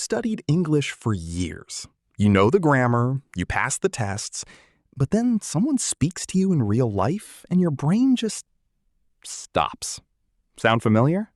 studied English for years. You know the grammar, you pass the tests, but then someone speaks to you in real life and your brain just stops. Sound familiar?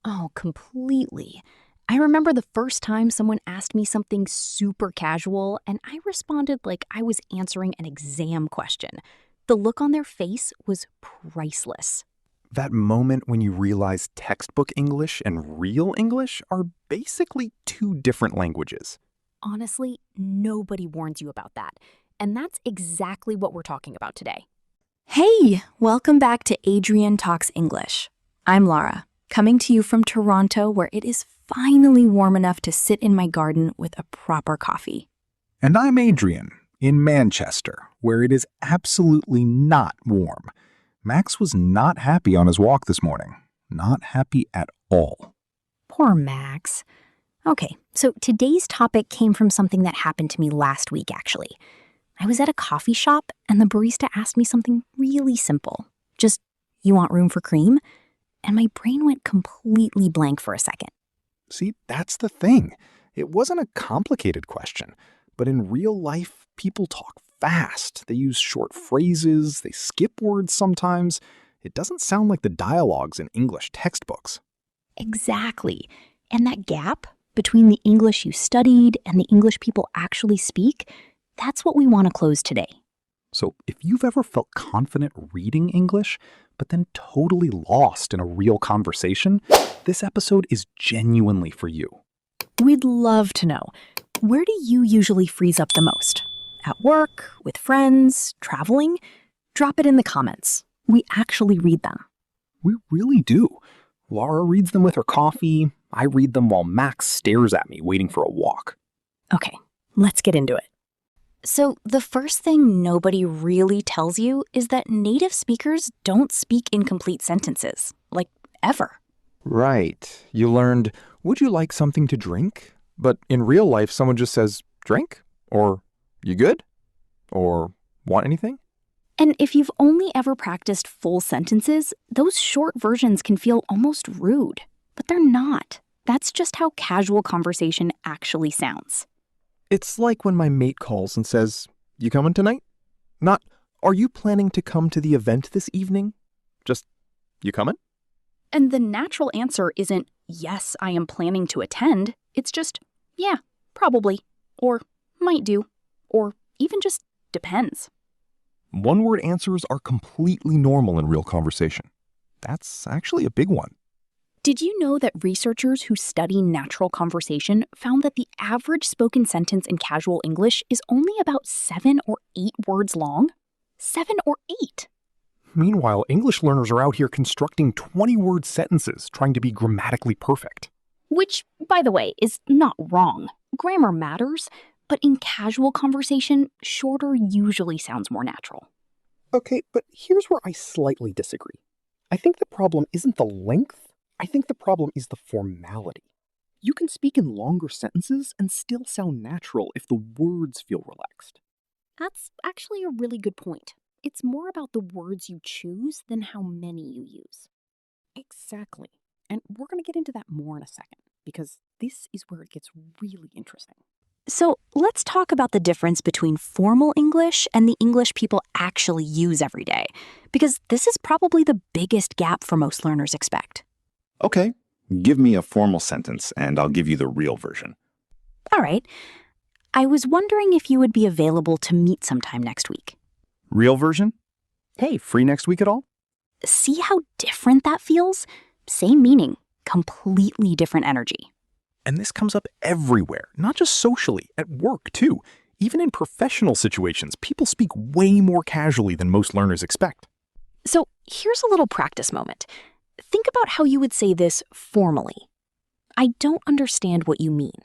Oh, completely. I remember the first time someone asked me something super casual and I responded like I was answering an exam question. The look on their face was priceless. That moment when you realize textbook English and real English are basically two different languages. Honestly, nobody warns you about that. And that's exactly what we're talking about today. Hey, welcome back to Adrian Talks English. I'm Laura, coming to you from Toronto, where it is finally warm enough to sit in my garden with a proper coffee. And I'm Adrian, in Manchester, where it is absolutely not warm. Max was not happy on his walk this morning. Not happy at all. Poor Max. Okay, so today's topic came from something that happened to me last week, actually. I was at a coffee shop and the barista asked me something really simple. Just, "You want room for cream?" And my brain went completely blank for a second. See, that's the thing. It wasn't a complicated question, but in real life, people talk fast. They use short phrases, they skip words sometimes. It doesn't sound like the dialogues in English textbooks. Exactly. And that gap between the English you studied and the English people actually speak, that's what we want to close today. So if you've ever felt confident reading English, but then totally lost in a real conversation, this episode is genuinely for you. We'd love to know, where do you usually freeze up the most? At work, with friends, traveling? Drop it in the comments. We actually read them. We really do. Laura reads them with her coffee. I read them while Max stares at me waiting for a walk. Okay, let's get into it. So the first thing nobody really tells you is that native speakers don't speak incomplete sentences, like ever. Right. You learned, "Would you like something to drink?" But in real life, someone just says, "Drink?" Or, "You good?" Or, "Want anything?" And if you've only ever practiced full sentences, those short versions can feel almost rude. But they're not. That's just how casual conversation actually sounds. It's like when my mate calls and says, "You coming tonight?" Not, "Are you planning to come to the event this evening?" Just, "You coming?" And the natural answer isn't, "Yes, I am planning to attend." It's just, "Yeah, probably," or "might do," or even just "depends." One-word answers are completely normal in real conversation. That's actually a big one. Did you know that researchers who study natural conversation found that the average spoken sentence in casual English is only about 7 or 8 words long? 7 or 8! Meanwhile, English learners are out here constructing 20-word sentences trying to be grammatically perfect. Which, by the way, is not wrong. Grammar matters, but in casual conversation, shorter usually sounds more natural. Okay, but here's where I slightly disagree. I think the problem isn't the length. I think the problem is the formality. You can speak in longer sentences and still sound natural if the words feel relaxed. That's actually a really good point. It's more about the words you choose than how many you use. Exactly. And we're going to get into that more in a second, because this is where it gets really interesting. So let's talk about the difference between formal English and the English people actually use every day, because this is probably the biggest gap for most learners expect. Okay, give me a formal sentence and I'll give you the real version. All right. I was wondering if you would be available to meet sometime next week. Real version? Hey, free next week at all? See how different that feels? Same meaning, completely different energy. And this comes up everywhere, not just socially, at work too. Even in professional situations, people speak way more casually than most learners expect. So here's a little practice moment. Think about how you would say this formally. "I don't understand what you mean."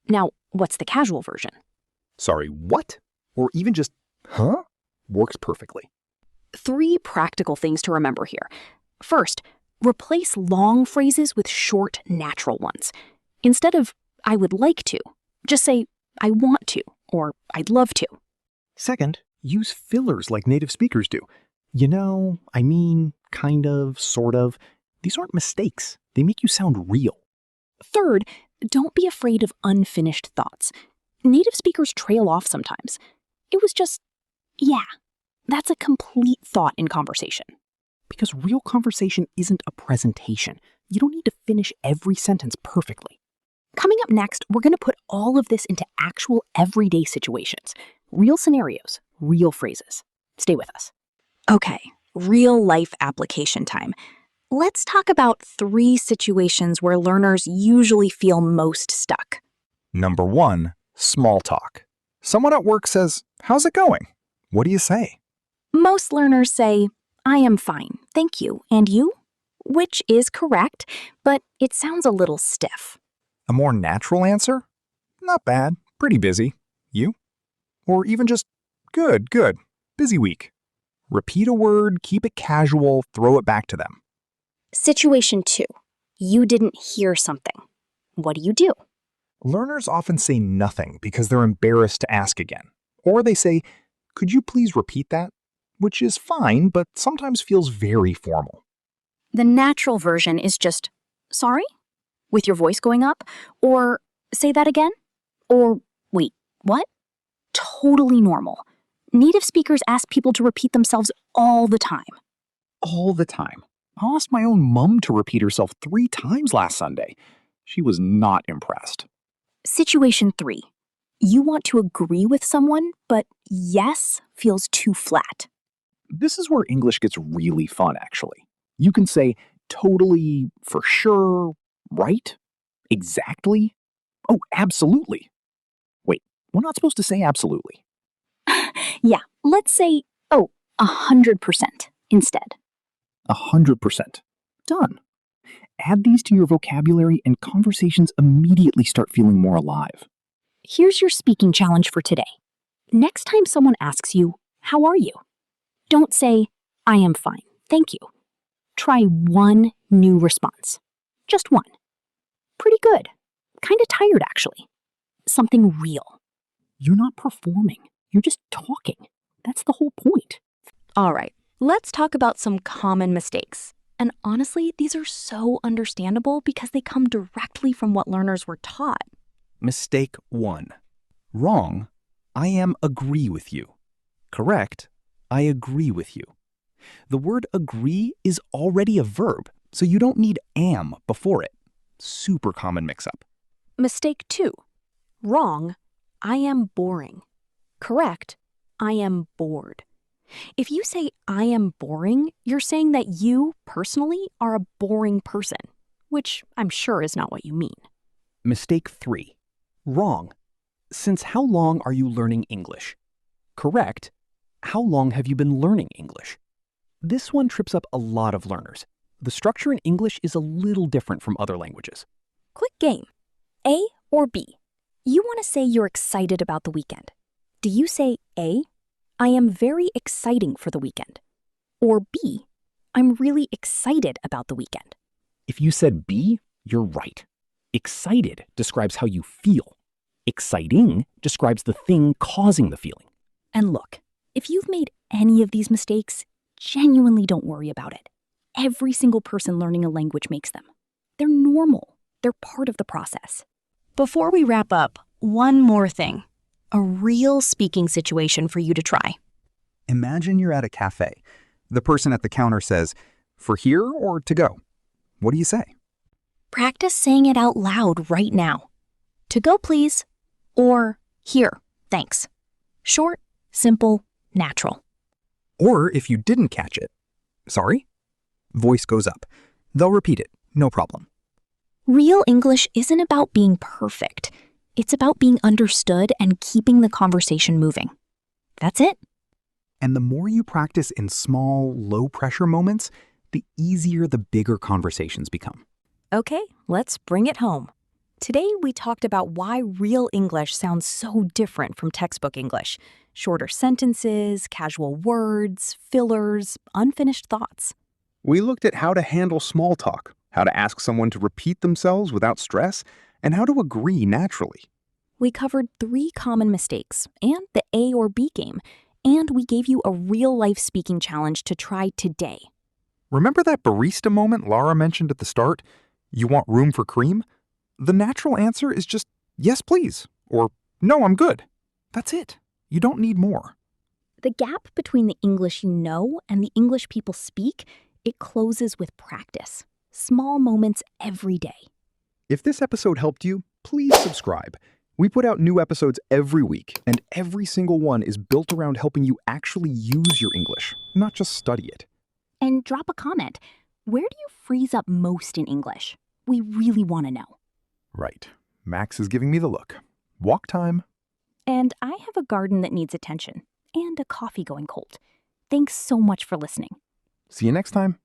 Now, what's the casual version? Sorry, what? Or even just, huh? Works perfectly. 3 practical things to remember here. First, replace long phrases with short, natural ones. Instead of, "I would like to," just say, "I want to," or "I'd love to." Second, use fillers like native speakers do. You know, I mean, kind of, sort of. These aren't mistakes. They make you sound real. Third, Don't be afraid of unfinished thoughts. Native speakers trail off sometimes. It was just, yeah, that's a complete thought in conversation. Because real conversation isn't a presentation. You don't need to finish every sentence perfectly. Coming up next, we're going to put all of this into actual everyday situations. Real scenarios, real phrases. Stay with us. Okay, real life application time. Let's talk about 3 situations where learners usually feel most stuck. Number 1, small talk. Someone at work says, "How's it going?" What do you say? Most learners say, "I am fine, thank you, and you?" Which is correct, but it sounds a little stiff. A more natural answer? Not bad, pretty busy. You? Or even just, good, busy week. Repeat a word, keep it casual, throw it back to them. Situation 2. You didn't hear something. What do? Learners often say nothing because they're embarrassed to ask again. Or they say, "Could you please repeat that?" Which is fine, but sometimes feels very formal. The natural version is just, sorry? With your voice going up? Or say that again? Or wait, what? Totally normal. Native speakers ask people to repeat themselves all the time. All the time. I asked my own mum to repeat herself 3 times last Sunday. She was not impressed. Situation 3. You want to agree with someone, but yes feels too flat. This is where English gets really fun, actually. You can say totally, for sure, right, exactly. Oh, absolutely. Wait, we're not supposed to say absolutely. Yeah, let's say, 100% instead. 100%. Done. Add these to your vocabulary and conversations immediately start feeling more alive. Here's your speaking challenge for today. Next time someone asks you, how are you? Don't say, I am fine, thank you. Try one new response. Just one. Pretty good. Kind of tired, actually. Something real. You're not performing. You're just talking. That's the whole point. All right, let's talk about some common mistakes. And honestly, these are so understandable because they come directly from what learners were taught. Mistake 1. Wrong, I am agree with you. Correct, I agree with you. The word agree is already a verb, so you don't need am before it. Super common mix-up. Mistake 2. Wrong, I am boring. Correct, I am bored. If you say I am boring, you're saying that you, personally, are a boring person, which I'm sure is not what you mean. Mistake 3. Wrong. Since how long are you learning English? Correct. How long have you been learning English? This one trips up a lot of learners. The structure in English is a little different from other languages. Quick game. A or B? You want to say you're excited about the weekend. Do you say A, I am very exciting for the weekend? Or B, I'm really excited about the weekend? If you said B, you're right. Excited describes how you feel. Exciting describes the thing causing the feeling. And look, if you've made any of these mistakes, genuinely don't worry about it. Every single person learning a language makes them. They're normal. They're part of the process. Before we wrap up, one more thing. A real speaking situation for you to try. Imagine you're at a cafe. The person at the counter says, "For here or to go?" What do you say? Practice saying it out loud right now. To go, please. Or here, thanks. Short, simple, natural. Or if you didn't catch it, sorry? Voice goes up. They'll repeat it, no problem. Real English isn't about being perfect. It's about being understood and keeping the conversation moving. That's it. And the more you practice in small, low-pressure moments, the easier the bigger conversations become. Okay, let's bring it home. Today, we talked about why real English sounds so different from textbook English. Shorter sentences, casual words, fillers, unfinished thoughts. We looked at how to handle small talk, how to ask someone to repeat themselves without stress, and how to agree naturally. We covered 3 common mistakes and the A or B game, and we gave you a real-life speaking challenge to try today. Remember that barista moment Laura mentioned at the start? You want room for cream? The natural answer is just, yes, please, or no, I'm good. That's it. You don't need more. The gap between the English you know and the English people speak, it closes with practice. Small moments every day. If this episode helped you, please subscribe. We put out new episodes every week, and every single one is built around helping you actually use your English, not just study it. And drop a comment. Where do you freeze up most in English? We really want to know. Right. Max is giving me the look. Walk time. And I have a garden that needs attention and a coffee going cold. Thanks so much for listening. See you next time.